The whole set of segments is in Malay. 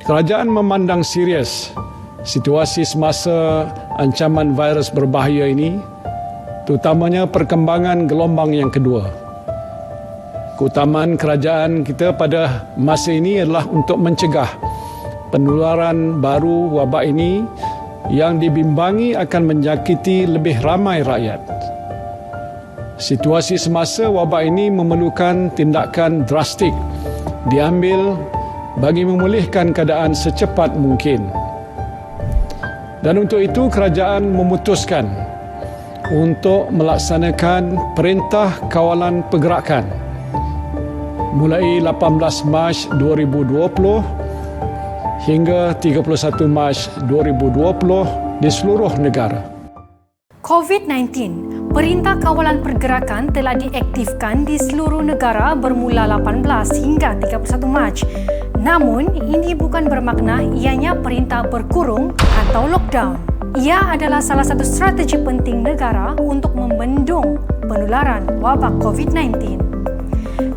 Kerajaan memandang serius situasi semasa ancaman virus berbahaya ini, terutamanya perkembangan gelombang yang kedua. Keutamaan kerajaan kita pada masa ini adalah untuk mencegah penularan baru wabak ini yang dibimbangi akan menyakiti lebih ramai rakyat. Situasi semasa wabak ini memerlukan tindakan drastik diambil bagi memulihkan keadaan secepat mungkin. Dan untuk itu kerajaan memutuskan untuk melaksanakan Perintah Kawalan Pergerakan mulai 18 Mac 2020 hingga 31 Mac 2020 di seluruh negara. COVID-19, Perintah Kawalan Pergerakan telah diaktifkan di seluruh negara bermula 18 hingga 31 Mac. Namun, ini bukan bermakna ianya perintah berkurung atau lockdown. Ia adalah salah satu strategi penting negara untuk membendung penularan wabak COVID-19.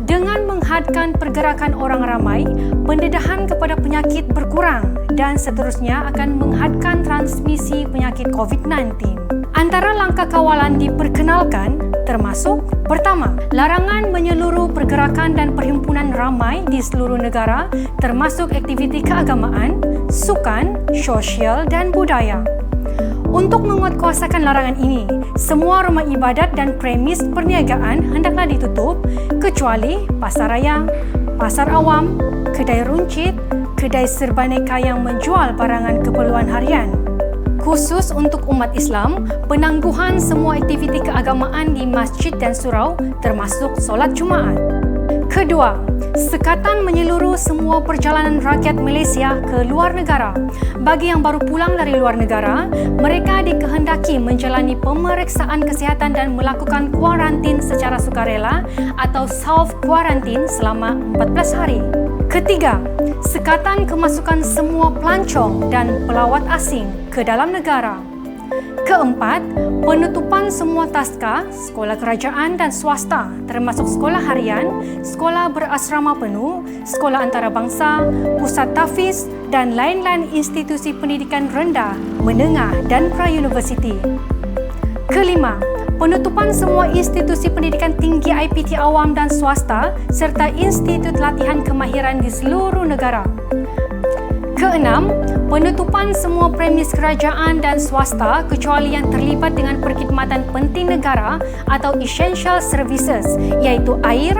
Dengan menghadkan pergerakan orang ramai, pendedahan kepada penyakit berkurang dan seterusnya akan menghadkan transmisi penyakit COVID-19. Antara langkah kawalan diperkenalkan termasuk: pertama, larangan menyeluruh pergerakan dan perhimpunan ramai di seluruh negara termasuk aktiviti keagamaan, sukan, sosial dan budaya. Untuk menguatkuasakan larangan ini, semua rumah ibadat dan premis perniagaan hendaklah ditutup kecuali pasar raya, pasar awam, kedai runcit, kedai serbaneka yang menjual barangan keperluan harian. Khusus untuk umat Islam, penangguhan semua aktiviti keagamaan di masjid dan surau termasuk solat Jumaat. Kedua, sekatan menyeluruh semua perjalanan rakyat Malaysia ke luar negara. Bagi yang baru pulang dari luar negara, mereka dikehendaki menjalani pemeriksaan kesihatan dan melakukan kuarantin secara sukarela atau self-kuarantin selama 14 hari. Ketiga, sekatan kemasukan semua pelancong dan pelawat asing ke dalam negara. Keempat, penutupan semua taska, sekolah kerajaan dan swasta termasuk sekolah harian, sekolah berasrama penuh, sekolah antarabangsa, pusat tahfiz dan lain-lain institusi pendidikan rendah, menengah dan pra-universiti. Kelima, penutupan semua institusi pendidikan tinggi IPT awam dan swasta serta institut latihan kemahiran di seluruh negara. Keenam, penutupan semua premis kerajaan dan swasta kecuali yang terlibat dengan perkhidmatan penting negara atau essential services iaitu air,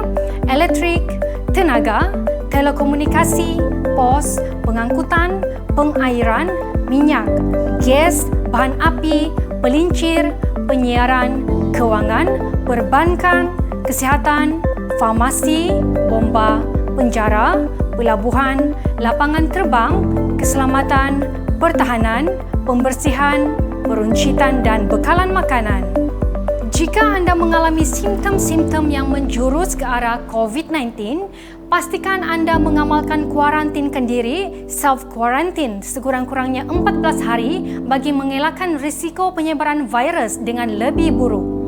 elektrik, tenaga, telekomunikasi, pos, pengangkutan, pengairan, minyak, gas, bahan api, pelincir, penyiaran, kewangan, perbankan, kesihatan, farmasi, bomba, penjara, pelabuhan, lapangan terbang, keselamatan, pertahanan, pembersihan, peruncitan dan bekalan makanan. Jika anda mengalami simptom-simptom yang menjurus ke arah COVID-19, pastikan anda mengamalkan kuarantinkan diri, self-quarantine sekurang-kurangnya 14 hari bagi mengelakkan risiko penyebaran virus dengan lebih buruk.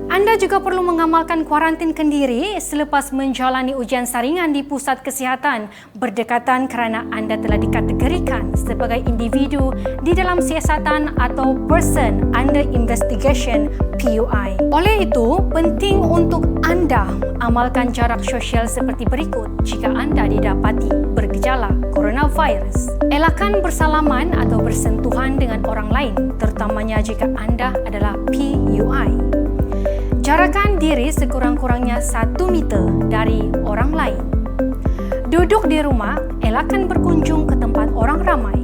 Anda juga perlu mengamalkan kuarantinkan diri selepas menjalani ujian saringan di pusat kesihatan berdekatan kerana anda telah dikategorikan sebagai individu di dalam siasatan atau person under investigation PUI. Oleh itu, penting untuk anda amalkan jarak sosial seperti berikut jika anda didapati bergejala coronavirus. Elakkan bersalaman atau bersentuhan dengan orang lain, terutamanya jika anda adalah PUI. Jarakan diri sekurang-kurangnya 1 meter dari orang lain. Duduk di rumah, elakkan berkunjung ke tempat orang ramai.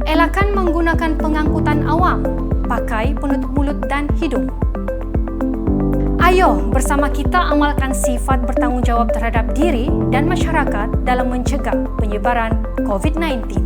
Elakkan menggunakan pengangkutan awam, pakai penutup mulut dan hidung. Ayo bersama kita amalkan sifat bertanggungjawab terhadap diri dan masyarakat dalam mencegah penyebaran COVID-19.